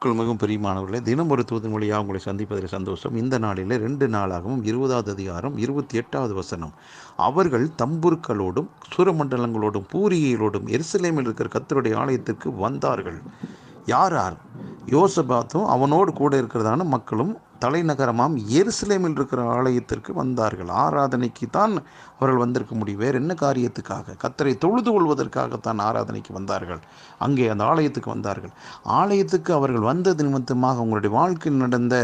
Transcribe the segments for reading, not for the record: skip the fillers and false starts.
மிகவும் பிரியமானவர்களே, தினம் ஒரு தூதன் வழியாக உங்களை சந்திப்பதில் சந்தோஷம். இந்த நாளில் 2 நாளாகவும் 20வது அதிகாரம் 28வது வசனம். அவர்கள் தம்புருக்களோடும் சுரமண்டலங்களோடும் பூரிகைகளோடும் எருசலேமில் இருக்கிற கர்த்தருடைய ஆலயத்திற்கு வந்தார்கள். யார் யார்? யோசபாத்தும் அவனோடு கூட இருக்கிறதான மக்களும் தலைநகரமாம் எருசலேமில் இருக்கிற ஆலயத்திற்கு வந்தார்கள். ஆராதனைக்கு தான் அவர்கள் வந்திருக்க முடியும். வேறு என்ன காரியத்துக்காக? கர்த்தரை தொழுது கொள்வதற்காகத்தான் ஆராதனைக்கு வந்தார்கள். அங்கே அந்த ஆலயத்துக்கு வந்தார்கள். ஆலயத்துக்கு அவர்கள் வந்தது நிமித்தமாக அவங்களுடைய வாழ்க்கையில் நடந்த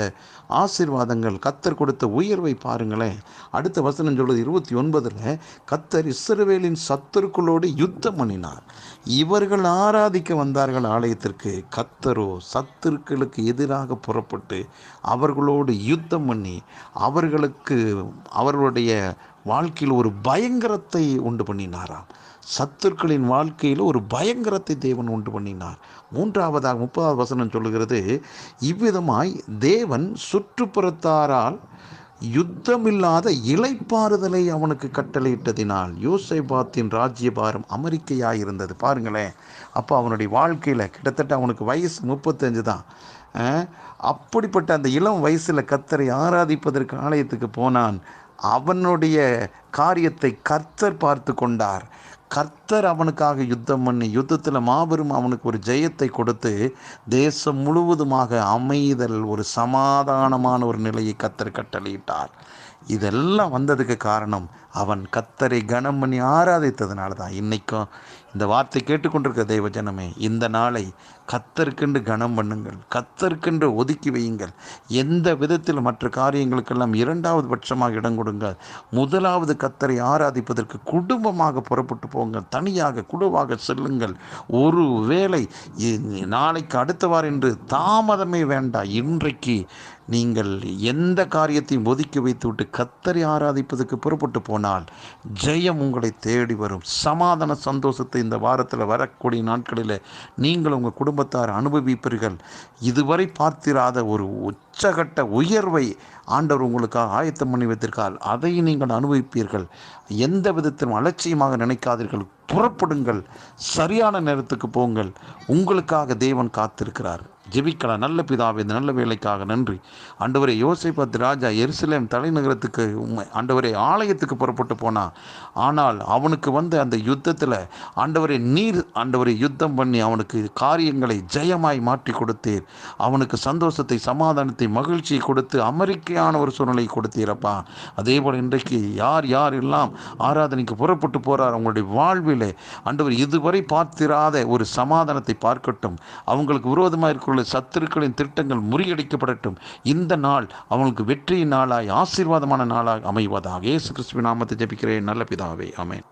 ஆசீர்வாதங்கள், கர்த்தர் கொடுத்த உயர்வை பாருங்களேன். அடுத்த வசனம் சொல்வது 29ல், கர்த்தர் இஸ்ரவேலின் சத்துருக்களோடு யுத்தம் பண்ணினார். இவர்கள் ஆராதிக்க வந்தார்கள் ஆலயத்திற்கு. கர்த்தரோ சத்துருக்களுக்கு எதிராக புறப்பட்டு அவர்களோடு யுத்தம் பண்ணி அவர்களுடைய வாழ்க்கையில் ஒரு பயங்கரத்தை உண்டு பண்ணினாராம். சத்துருக்களின் வாழ்க்கையில் ஒரு பயங்கரத்தை தேவன் உண்டு பண்ணினார். 3வது 30வது வசனம் சொல்லுகிறது, இவ்விதமாய் தேவன் சுற்றுப்புறத்தாரால் யுத்தமில்லாத இளைப்பாறுதலை அவனுக்கு கட்டளையிட்டதினால் யோசேபாத்தின் ராஜ்யபாரம் அமெரிக்கையாயிருந்தது. பாருங்களேன், அப்போ அவனுடைய வாழ்க்கையில் கிட்டத்தட்ட அவனுக்கு வயசு 35 தான். அப்படிப்பட்ட அந்த இளம் வயசில் கர்த்தரை ஆராதிப்பதற்கு ஆலயத்துக்கு போனான். அவனுடைய காரியத்தை கர்த்தர் பார்த்து கொண்டார். கர்த்தர் அவனுக்காக யுத்தம் பண்ணி யுத்தத்தில் மாபெரும் அவனுக்கு ஒரு ஜெயத்தை கொடுத்து தேசம் முழுவதுமாக அமைதல், ஒரு சமாதானமான ஒரு நிலையை கர்த்தர் கட்டளையிட்டார். இதெல்லாம் வந்ததுக்கு காரணம் அவன் கர்த்தரை கனம் பண்ணி ஆராதித்ததுனால தான். இன்றைக்கும் இந்த வார்த்தை கேட்டுக்கொண்டிருக்க தெய்வ ஜனமே, இந்த நாளை கர்த்தருக்கென்று கனம் பண்ணுங்கள், கர்த்தருக்கென்று ஒதுக்கி வையுங்கள். எந்த விதத்தில் மற்ற காரியங்களுக்கெல்லாம் 2வது பட்சமாக இடம் கொடுங்கள். முதலாவது கர்த்தரை ஆராதிப்பதற்கு குடும்பமாக புறப்பட்டு போங்கள். தனியாக குழுவாக செல்லுங்கள். ஒரு வேளை நாளைக்கு அடுத்த வாரம் என்று தாமதமே வேண்டாம். இன்றைக்கு நீங்கள் எந்த காரியத்தையும் ஒதுக்கி வைத்துவிட்டு கர்த்தரை ஆராதிப்பதற்கு புறப்பட்டு போனால் ஜெயம் உங்களை தேடி வரும். சமாதான சந்தோஷத்தை இந்த வாரத்தில் வரக்கூடிய நாட்களில் நீங்கள் உங்கள் குடும்பத்தார் அனுபவிப்பீர்கள். இதுவரை பார்த்திராத ஒரு உச்சகட்ட உயர்வை ஆண்டவர் உங்களுக்காக ஆயத்தம் பண்ணி வைத்திருக்கார். அதை நீங்கள் அனுபவிப்பீர்கள். எந்த விதத்திலும் அலட்சியமாக நினைக்காதீர்கள். புறப்படுங்கள். சரியான நேரத்துக்கு போங்கள். உங்களுக்காக தேவன் காத்திருக்கிறார். ஜெபிக்கலாம். நல்ல பிதாவே, இந்த நல்ல வேலைக்காக நன்றி. ஆண்டவரே, யோசேபாத் ராஜா எருசலேம் தலைநகரத்துக்கு ஆண்டவரே ஆலயத்துக்கு புறப்பட்டு போனான். ஆனால் அவனுக்கு வந்த அந்த யுத்தத்தில் ஆண்டவரே நீர் ஆண்டவரை யுத்தம் பண்ணி அவனுக்கு காரியங்களை ஜெயமாய் மாற்றி கொடுத்தீர். அவனுக்கு சந்தோஷத்தை, சமாதானத்தை, மகிழ்ச்சியை கொடுத்து அமெரிக்கையான ஒரு சூழ்நிலை கொடுத்தீரப்பா. அதே போல் இன்றைக்கு யார் யார் எல்லாம் ஆராதனைக்கு புறப்பட்டு போகிறார், அவங்களுடைய வாழ்விலே ஆண்டவர் இதுவரை பார்த்திராத ஒரு சமாதானத்தை பார்க்கட்டும். அவங்களுக்கு விரோதமாக இருக்கிற சத்துருக்களின் திட்டங்கள் முறியடிக்கப்படட்டும். இந்த நாள் அவங்களுக்கு வெற்றியின் நாளாய், ஆசீர்வாதமான நாளாய் அமைவதாக. இயேசு கிறிஸ்துவின் நாமத்தை ஜெபிக்கிறேன் நல்ல பிதாவே, ஆமென்.